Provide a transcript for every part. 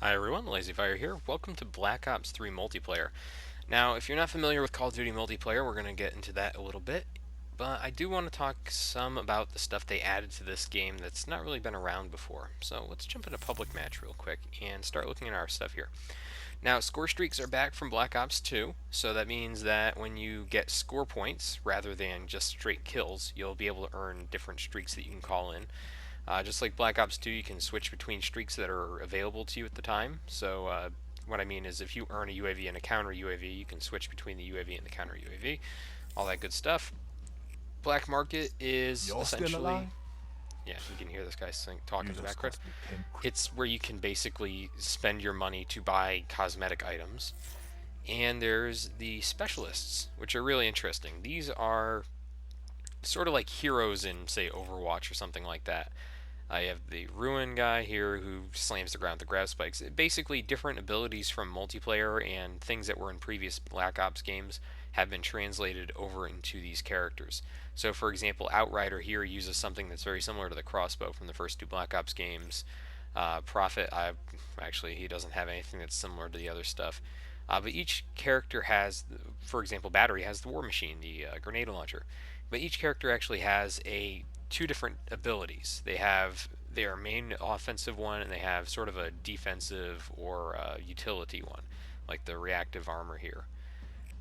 Hi everyone, LazyFire here. Welcome to Black Ops 3 multiplayer. Now, if you're not familiar with Call of Duty multiplayer, we're going to get into that a little bit, but I do want to talk some about the stuff they added to this game that's not really been around before. So let's jump into public match real quick and start looking at our stuff here. Now, score streaks are back from Black Ops 2, so that means that when you get score points rather than just straight kills, you'll be able to earn different streaks that you can call in. Just like Black Ops 2, you can switch between streaks that are available to you at the time. So what I mean is if you earn a UAV and a counter UAV, you can switch between the UAV and the counter UAV. All that good stuff. Black Market is Y'all still essentially... alive? Yeah, you can hear this guy talking You in the just background. cost me 10 It's where you can basically spend your money to buy cosmetic items. And there's the specialists, which are really interesting. These are sort of like heroes in, say, Overwatch or something like that. I have the Ruin guy here who slams the ground with the grab spikes. Basically, different abilities from multiplayer and things that were in previous Black Ops games have been translated over into these characters. So, for example, Outrider here uses something that's very similar to the crossbow from the first two Black Ops games. Prophet, actually, he doesn't have anything that's similar to the other stuff. But each character has, for example, Battery has the War Machine, the grenade launcher. But each character actually has two different abilities. They have their main offensive one, and they have sort of a defensive or utility one, like the reactive armor here.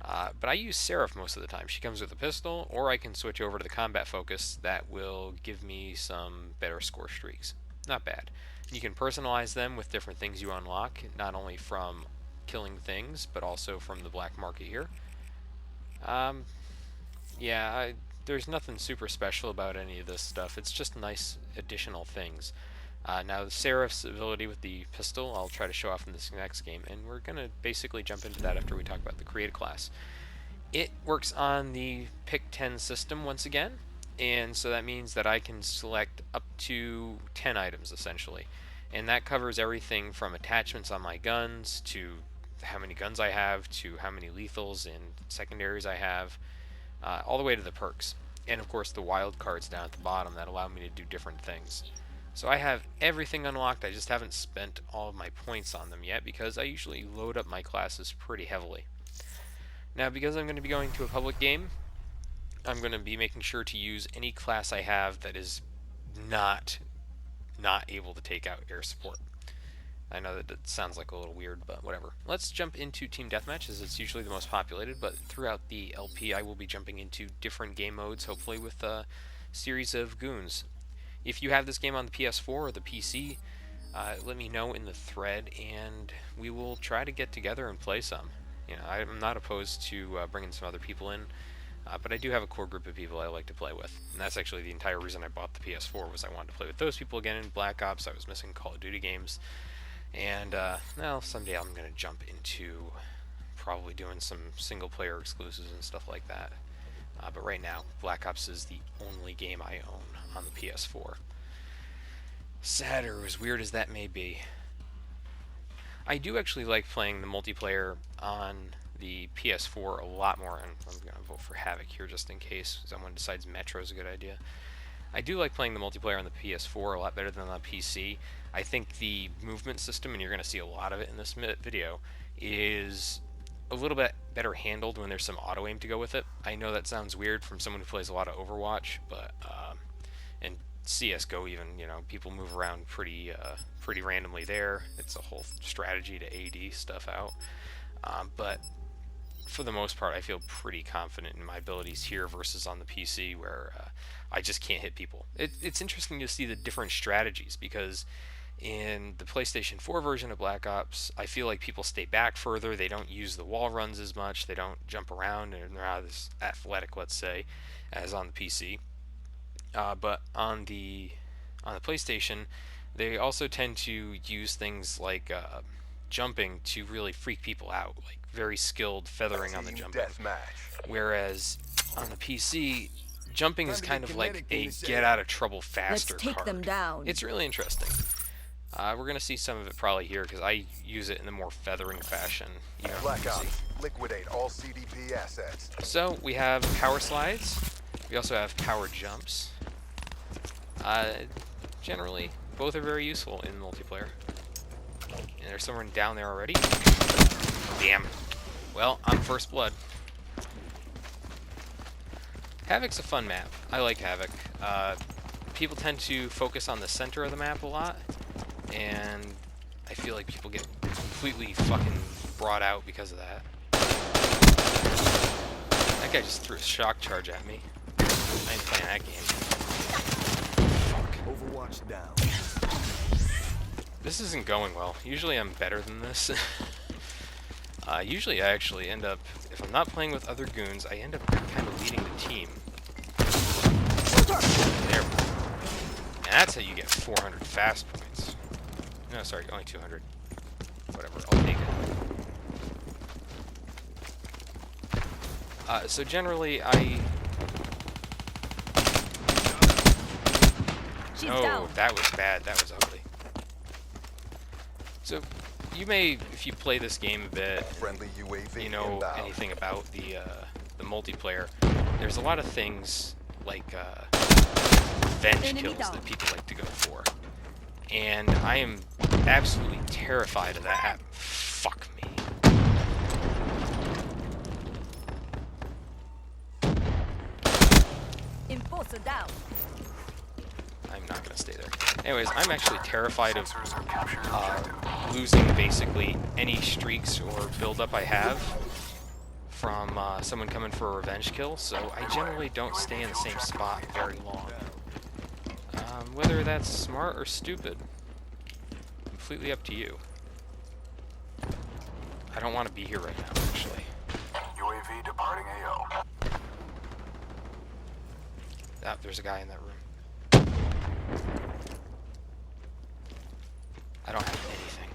But I use Seraph most of the time. She comes with a pistol, or I can switch over to the combat focus that will give me some better score streaks. Not bad. You can personalize them with different things you unlock, not only from killing things, but also from the black market here. Um, yeah, there's nothing super special about any of this stuff. It's just nice additional things. Now, the Seraph's ability with the pistol, I'll try to show off in this next game, and we're going to basically jump into that after we talk about the created class. It works on the pick 10 system once again, and so that means that I can select up to 10 items essentially. And that covers everything from attachments on my guns to how many guns I have to how many lethals and secondaries I have, all the way to the perks. And of course the wild cards down at the bottom that allow me to do different things. So I have everything unlocked, I just haven't spent all of my points on them yet because I usually load up my classes pretty heavily. Now, because I'm going to be going to a public game, I'm going to be making sure to use any class I have that is not able to take out air support. I know that it sounds like a little weird, but whatever. Let's jump into Team Deathmatch, as it's usually the most populated, but throughout the LP I will be jumping into different game modes, hopefully with a series of goons. If you have this game on the PS4 or the PC, let me know in the thread, and we will try to get together and play some. You know, I'm not opposed to bringing some other people in, but I do have a core group of people I like to play with, and that's actually the entire reason I bought the PS4 was I wanted to play with those people again in Black Ops. I was missing Call of Duty games, and well, someday I'm gonna jump into probably doing some single-player exclusives and stuff like that. But right now, Black Ops is the only game I own on the PS4. Sad or as weird as that may be, I do actually like playing the multiplayer on the PS4 a lot more, and I'm going to vote for Havoc here just in case someone decides Metro is a good idea. I do like playing the multiplayer on the PS4 a lot better than on the PC. I think the movement system, and you're going to see a lot of it in this video, is a little bit better handled when there's some auto aim to go with it. I know that sounds weird from someone who plays a lot of Overwatch, but and CS:GO even, you know, people move around pretty randomly there. It's a whole strategy to AD stuff out. But for the most part, I feel pretty confident in my abilities here versus on the PC where I just can't hit people. It's interesting to see the different strategies because in the PlayStation 4 version of Black Ops, I feel like people stay back further. They don't use the wall runs as much. They don't jump around, and they're not as athletic, let's say, as on the PC. But on the PlayStation, they also tend to use things like jumping to really freak people out, like very skilled feathering on the jumping. Deathmatch. Whereas on the PC, jumping is Time to kind get of like kinetic a in this get area. out of trouble Let's faster take card. them down. It's really interesting. We're gonna see some of it probably here because I use it in the more feathering fashion. You know, Black Ops. Liquidate all CDP assets. so we have power slides. We also have power jumps. Generally, both are very useful in multiplayer. there's someone down there already. Damn. Well, I'm first blood. Havoc's a fun map. I like Havoc. People tend to focus on the center of the map a lot, and I feel like people get completely fucking brought out because of that. That guy just threw a shock charge at me. I ain't playing that game. Fuck. Overwatch down. This isn't going well. Usually I'm better than this. Usually I actually end up, if I'm not playing with other goons, I end up kind of leading the team. There we go. And that's how you get 400 fast points. No, sorry, only 200. Whatever, I'll take it. So generally, Oh, that was bad. That was ugly. So, you may, if you play this game a bit, Friendly UAV you know inbound. anything about the multiplayer, there's a lot of things like revenge kills that people like to go for. And I am absolutely terrified of that. Fuck me. Enforcer down. I'm not going to stay there. Anyways, I'm actually terrified of losing basically any streaks or build-up I have from someone coming for a revenge kill, so I generally don't stay in the same spot very long. Whether that's smart or stupid, completely up to you. I don't want to be here right now, actually. UAV departing AO. Ah, there's a guy in that room. I don't have anything.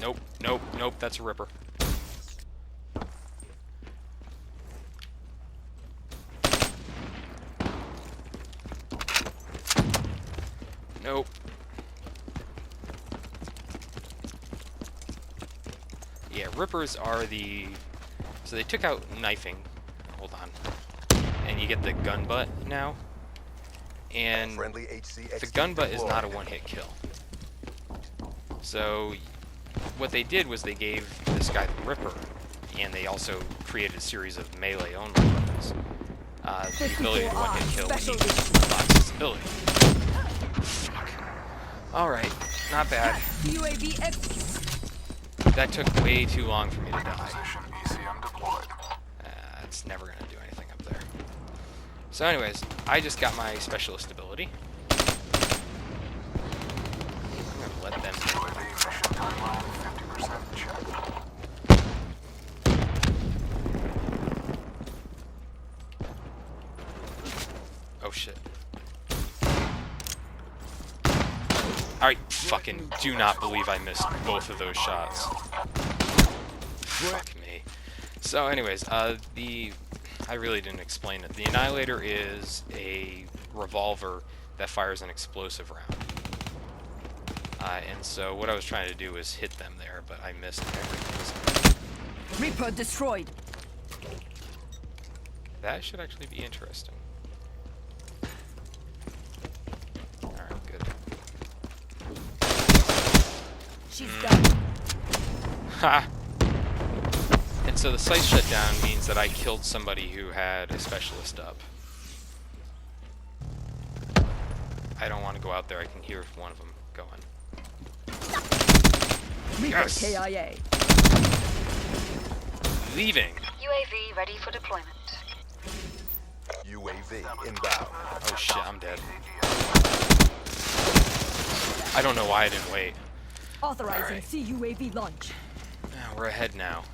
Nope, nope, nope, that's a ripper. Nope. Yeah, rippers are the... So they took out knifing. Hold on. And you get the gun butt now. And Friendly HCXD the gun butt is not a deployed. one-hit kill. So what they did was they gave this guy the ripper, and they also created a series of melee-only weapons. The ability to one-hit kill when he unlocks his ability. Fuck. Alright, not bad. UAV execute. That took way too long for me to die. ECM deployed. It's never going to do anything up there. So anyways, I just got my specialist ability. I'm going to let them do it. UAV mission timeline 50% check. Oh shit. Alright, fucking do not believe I missed both of those shots. Fuck me. So anyways, I really didn't explain it. The Annihilator is a revolver that fires an explosive round. And so what I was trying to do was hit them there, but I missed everything. Reaper destroyed. That should actually be interesting. Alright, good. She's done. Ha! And so the site shutdown means that I killed somebody who had a specialist up. I don't want to go out there. I can hear one of them going. Reaper Yes! KIA. Leaving! UAV ready for deployment. UAV inbound. Oh shit, I'm dead. I don't know why I didn't wait. Authorizing Alright. CUAV launch. We're ahead now.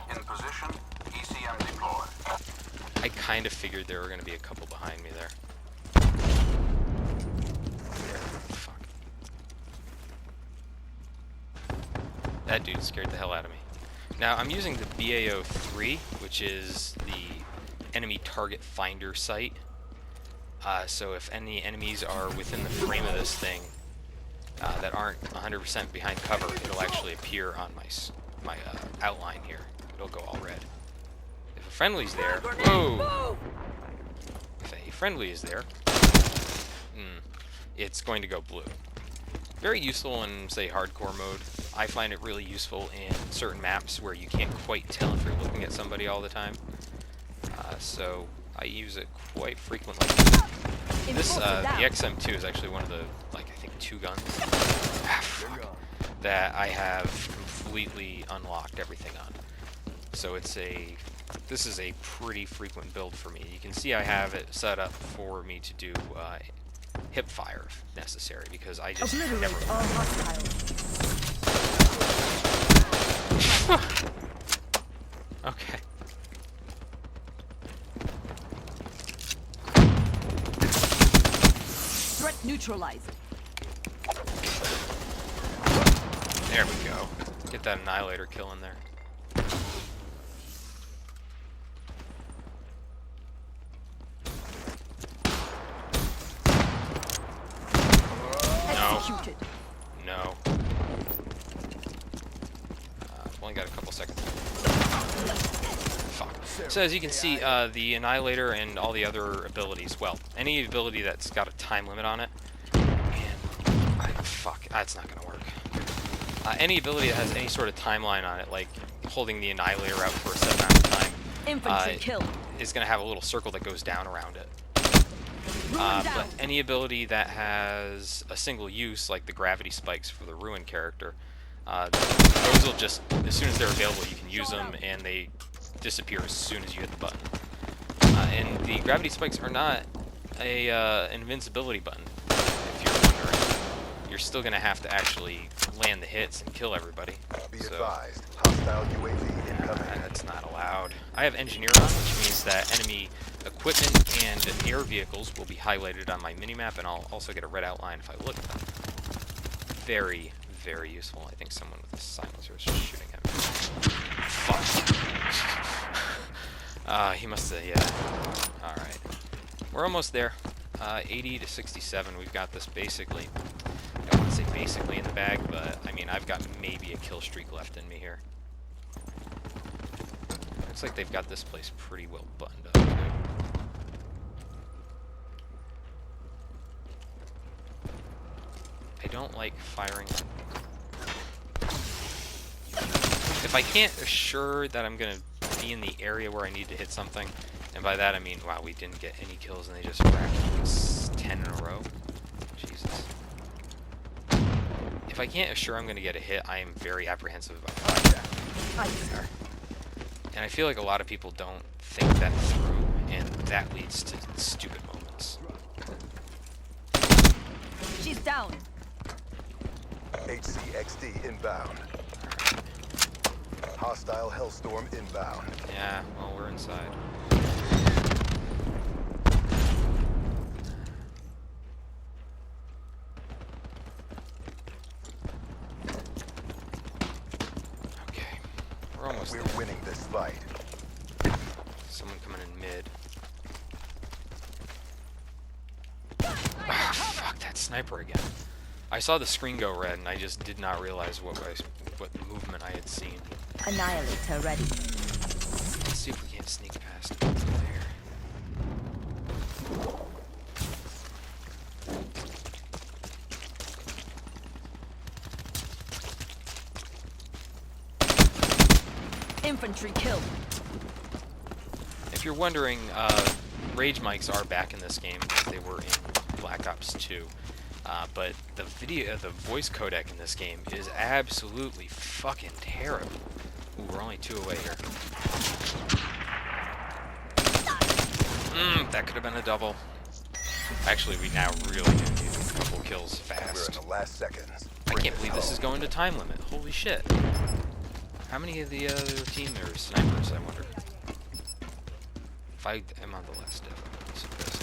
In position. ECM deployed. I kind of figured there were going to be a couple behind me there. Fuck. That dude scared the hell out of me. Now, I'm using the BAO3, which is the enemy target finder site. So if any enemies are within the frame of this thing that aren't 100% behind cover, it'll actually appear on my outline here. It'll go all red. If a friendly's there, whoa! If a friendly is there, it's going to go blue. Very useful in, say, hardcore mode. I find it really useful in certain maps where you can't quite tell if you're looking at somebody all the time. So I use it quite frequently. This, the XM2 is actually one of the, like, I think 2 guns that I have completely unlocked everything on. So this is a pretty frequent build for me. You can see I have it set up for me to do hip fire if necessary, because I just never. Obliterate all hostiles. Okay. Threat neutralized. There we go. Get that annihilator kill in there. Executed. No. I've only got a couple seconds. Fuck. So as you can see, the Annihilator and all the other abilities, well, any ability that's got a time limit on it, and fuck, that's not gonna work. Any ability that has any sort of timeline on it, like holding the Annihilator out for a set amount of time, Infantry kill. is gonna have a little circle that goes down around it. Ruin down. But any ability that has a single use, like the gravity spikes for the Ruin character, those will just, as soon as they're available, you can use them, and they disappear as soon as you hit the button. And the gravity spikes are not an invincibility button, if you're wondering. You're still going to have to actually land the hits and kill everybody. Be So, advised, hostile UAV incoming. that's not allowed. I have Engineer on, which means that enemy equipment and air vehicles will be highlighted on my minimap, and I'll also get a red outline if I look at them. Very, very useful. I think someone with a silencer is just shooting at me. Fuck. He must have, yeah. Alright. We're almost there. 80 to 67. We've got this basically. I don't want to say basically in the bag, but I mean, I've got maybe a kill streak left in me here. Looks like they've got this place pretty well buttoned up, too. I don't like firing. If I can't assure that I'm going to be in the area where I need to hit something, and by that I mean, wow, we didn't get any kills and they just racked 10 in a row. Jesus. If I can't assure I'm going to get a hit, I am very apprehensive about firing. And I feel like a lot of people don't think that through, and that leads to stupid moments. She's down. HCXD inbound. Hostile Hellstorm inbound. Yeah, well, we're inside. Okay, we're almost We're there. winning this fight. Someone coming in mid. Ah, fuck that sniper again. I saw the screen go red, and I just did not realize what movement I had seen. Annihilator ready. Let's see if we can't sneak past him over there. Infantry kill. If you're wondering, Rage mics are back in this game. They were in Black Ops 2. But the voice codec in this game is absolutely fucking terrible. Ooh, we're only 2 away here. That could have been a double. Actually, we now really do need a couple kills We're fast. in the last seconds. I can't believe this is going to time limit. Holy shit. How many of the other team are snipers, I wonder? If I am on the last diff, I'm gonna be so pissed.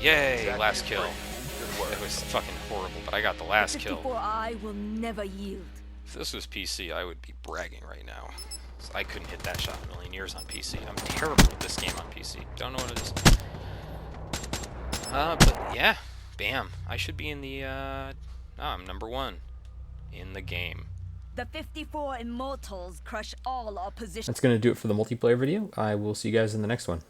Yay, last kill. It was fucking horrible, but I got the last kill. 54I will never yield. If this was PC, I would be bragging right now. I couldn't hit that shot in a million years on PC. I'm terrible at this game on PC. Don't know what it is. But yeah, bam. I should be in the, I'm number 1 in the game. The 54 Immortals crush all opposition. That's going to do it for the multiplayer video. I will see you guys in the next one.